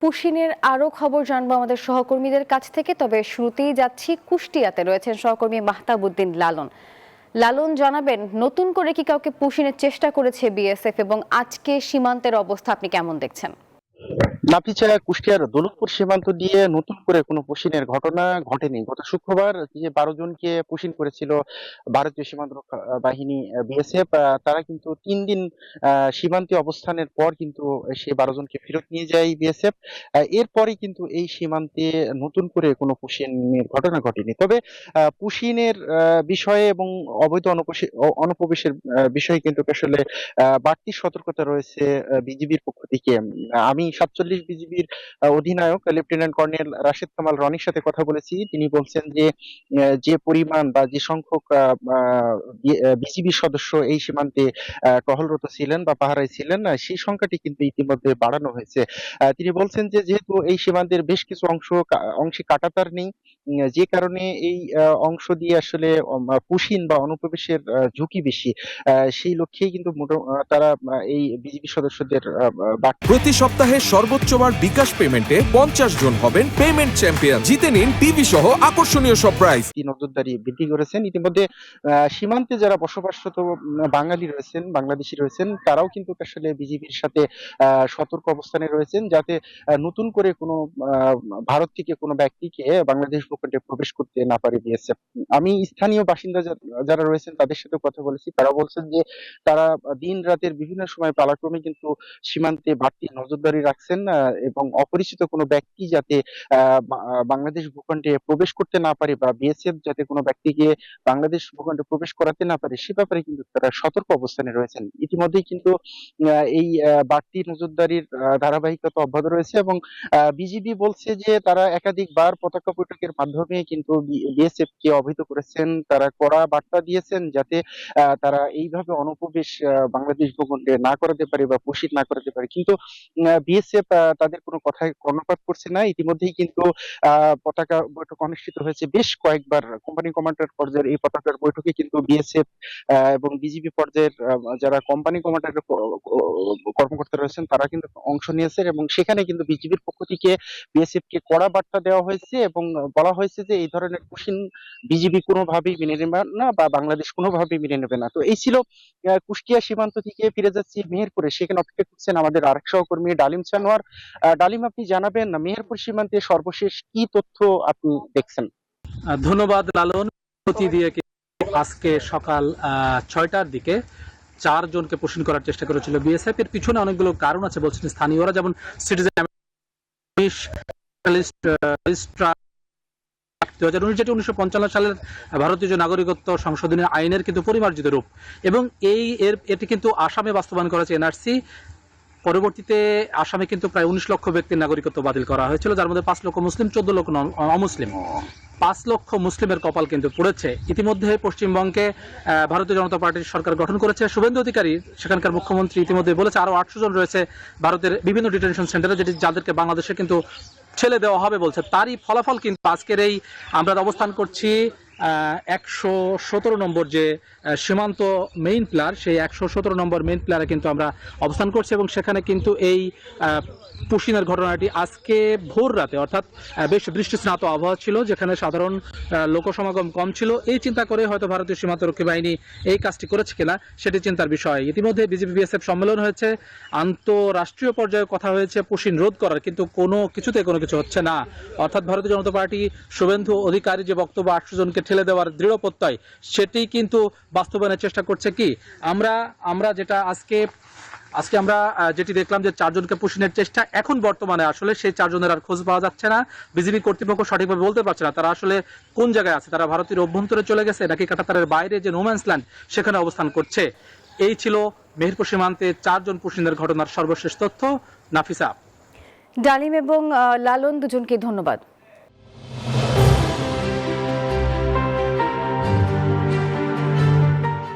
পুশিনের আরো খবর জানবো আমাদের সহকর্মীদের কাছ থেকে, তবে শুরুতেই যাচ্ছি কুষ্টিয়াতে। রয়েছেন সহকর্মী মাহতাবউদ্দিন লালন। লালন, জানাবেন নতুন করে কি কাউকে পুশিনের চেষ্টা করেছে বিএসএফ, এবং আজকে সীমান্তের অবস্থা আপনি কেমন দেখছেন? নাপিছা কুষ্টিয়ার দৌলতপুর সীমান্ত দিয়ে নতুন করে কোনো পুশিনের ঘটনা ঘটেনি। গত শুক্রবার যে 12 জনকে পুশিন করেছিল ভারতীয় সীমান্ত রক্ষা বাহিনী বিএসএফ, তারা কিন্তু 3 দিন সীমান্তে অবস্থানের পর কিন্তু সেই 12 জনকে ফেরত নিয়ে যায় বিএসএফ। এরপরই কিন্তু এই সীমান্তে নতুন করে কোনো পুশিনের ঘটনা ঘটেনি। তবে পুশিনের বিষয়ে এবং অবৈধ অনুপ্রবেশের বিষয়ে কিন্তু আসলে বাড়তি সতর্কতা রয়েছে বিজিবির পক্ষ থেকে। আমি 47 বিজিবির অধিনায়ক লেফটেন্যান্ট কর্নেল রাশেদ কামাল রনির সাথে কথা বলেছি। তিনি বলছেন যে যে পরিমাণ বা যে সংখ্যক বিজিবি সদস্য এই সীমান্তে টহলরত ছিলেন বা পাহারায় ছিলেন, সেই সংখ্যাটি কিন্তু ইতিমধ্যে বাড়ানো হয়েছে। তিনি বলছেন যে যেহেতু এই সীমান্তের বেশ কিছু অংশে কাঁটাতার নেই, যে কারণে এই অংশ দিয়ে আসলে পুশিন বা অনুপ্রবেশের ঝুঁকি বেশি। সেই লক্ষ্যেই কিন্তু তারা এই বিজিবি সদস্যদের প্রতি সপ্তাহে সর্বোচ্চ বার বিকাশ পেমেন্টে 50 জন হবেন পেমেন্ট চ্যাম্পিয়ন। জিতে নিন টিভি সহ আকর্ষণীয় সব প্রাইজ। নজরদারি বৃদ্ধি করেছেন। ইতিমধ্যে সীমান্তে যারা বসবাসরত বাঙালি রয়েছেন, বাংলাদেশি রয়েছেন, তারাও কিন্তু আসলে বিজিবির সাথে সতর্ক অবস্থানে রয়েছেন, যাতে নতুন করে কোনো ভারত থেকে কোনো ব্যক্তিকে বাংলাদেশ ভূখণ্ডে প্রবেশ করতে না পারে বিএসএফ। আমি স্থানীয় বাসিন্দা যারা রয়েছেন তাদের সাথে কথা বলেছি। তারা বলছেন যে তারা দিন রাতের বিভিন্ন সময় পালাক্রমে কিন্তু সীমান্তে বাড়তি নজরদারি রাখছেন, এবং অপরিচিত কোনো ব্যক্তি যাতে বাংলাদেশ ভূখণ্ডে প্রবেশ করতে না পারে বা বিএসএফ যাতে কোনো ব্যক্তিকে বাংলাদেশ ভূখণ্ডে প্রবেশ করাতে না পারে, সে ব্যাপারে কিন্তু তারা সতর্ক অবস্থানে রয়েছেন। ইতিমধ্যেই কিন্তু এই বাড়তি নজরদারির ধারাবাহিকতা অব্যাহত রয়েছে, এবং বিজিবি বলছে যে তারা একাধিকবার পতাকা বৈঠকের মাধ্যমে কিন্তু বিএসএফ কে অবহিত করেছেন। তারা কড়া বার্তা দিয়েছেন যাতে তারা এইভাবে অনুপ্রবেশ বাংলাদেশ ভূখণ্ডে না করাতে পারে বা পুশিন না করাতে পারে, কিন্তু বিএসএফ তাদের কোনো কথায় কর্ণপাত করছে না। ইতিমধ্যেই কিন্তু পতাকা বৈঠক অনুষ্ঠিত হয়েছে বেশ কয়েকবার। কোম্পানি কমান্ডার পর্যায়ের এই পতাকার বৈঠকে কিন্তু বিএসএফ এবং বিজিবি পর্যায়ের যারা কোম্পানি কমান্ডার কর্মকর্তা রয়েছেন তারা কিন্তু অংশ নিয়েছেন, এবং সেখানে কিন্তু বিজিবির পক্ষ থেকে বিএসএফ কে কড়া বার্তা দেওয়া হয়েছে এবং বলা হয়েছে যে এই ধরনের পুশিন বিজিবি কোনোভাবেই মেনে নেবে না বা বাংলাদেশ কোনোভাবেই মেনে নেবে না। তো এই ছিল কুষ্টিয়া সীমান্ত থেকে। ফিরে যাচ্ছি মেহেরপুরে, সেখানে অপেক্ষা করছেন আমাদের আরেক সহকর্মী ডালিম সানোয়ার। ডালিম, আপনি জানাবেন না মেহেরপুর সীমান্তে সর্বশেষ কি তথ্য আপনি দেখছেন? ধন্যবাদ লালন। দিয়ে আজকে সকাল 6টার দিকে 4 জনকে পুশিন করার চেষ্টা করেছিল বিএসএফ। এর পিছনে অনেকগুলো কারণ আছে বলছেন স্থানীয়রা, যেমন সিটিজেন 2019 যেটি 1955 সালের ভারতীয় নাগরিকত্ব সংশোধনী আইনের কিন্তু পরিমার্জিত রূপ, এবং এটি কিন্তু আসামে বাস্তবায়ন করা হয়েছে এনআরসি। পরবর্তীতে আসামে কিন্তু প্রায় 19 লক্ষ ব্যক্তির নাগরিকত্ব বাতিল করা হয়েছিল, যার মধ্যে 5 লক্ষ মুসলিম, 14 লক্ষ অমুসলিম। 5 লক্ষ মুসলিমের কপাল কিন্তু পড়েছে। ইতিমধ্যে পশ্চিমবঙ্গে ভারতীয় জনতা পার্টির সরকার গঠন করেছে শুভেন্দু অধিকারী, সেখানকার মুখ্যমন্ত্রী ইতিমধ্যে বলেছে আরো 800 জন রয়েছে ভারতের বিভিন্ন ডিটেনশন সেন্টারে, যাদেরকে বাংলাদেশে কিন্তু ছেড়ে দেওয়া হবে বলছে। তারই ফলাফল কিন্তু আজকের এই আমরা অবস্থান করছি 117 নম্বর যে সীমান্ত মেইন প্লার, সেই 117 নম্বর মেইন প্লারে কিন্তু আমরা অবস্থান করছি, এবং সেখানে কিন্তু এই পুশিনের ঘটনাটি আজকে ভোর রাতে, অর্থাৎ বেশ বৃষ্টিস্নাত আবহাওয়া ছিল, যেখানে সাধারণ লোকসমাগম কম ছিল। এই চিন্তা করে হয়তো ভারতীয় সীমান্তরক্ষী বাহিনী এই কাজটি করেছে কিনা সেটি চিন্তার বিষয়। ইতিমধ্যে বিজেপি বিএসএফ সম্মেলন হয়েছে, আন্তঃরাষ্ট্রীয় পর্যায়ে কথা হয়েছে পুশিন রোধ করার, কিন্তু কোনো কিছু হচ্ছে না। অর্থাৎ ভারতীয় জনতা পার্টি শুভেন্দু অধিকারী যে বক্তব্য 800 জনকে ঠেলে দেওয়ার দৃঢ় প্রত্যয়, সেটি কিন্তু বাস্তবায়নের চেষ্টা করছে কি আমরা যেটা আজকে আমরা যেটি দেখলাম যে 4 জনকে পুশিনের চেষ্টা। এখন বর্তমানে আসলে সেই 4 জনের আর খোঁজ পাওয়া যাচ্ছে না। বিজিবি কর্তৃপক্ষ সঠিকভাবে বলতে পারছে না তারা আসলে কোন জায়গায় আছে। তারা ভারতের অভ্যন্তরে চলে গেছে নাকি কাঁটাতারের বাইরে যে নোম্যান্স ল্যান্ড সেখানে অবস্থান করছে। এই ছিল মেহেরপুর সীমান্তে 4 জন পুশিনের ঘটনার সর্বশেষ তথ্য। নাফিসা। ডালিম এবং লালন, দুজনকে ধন্যবাদ।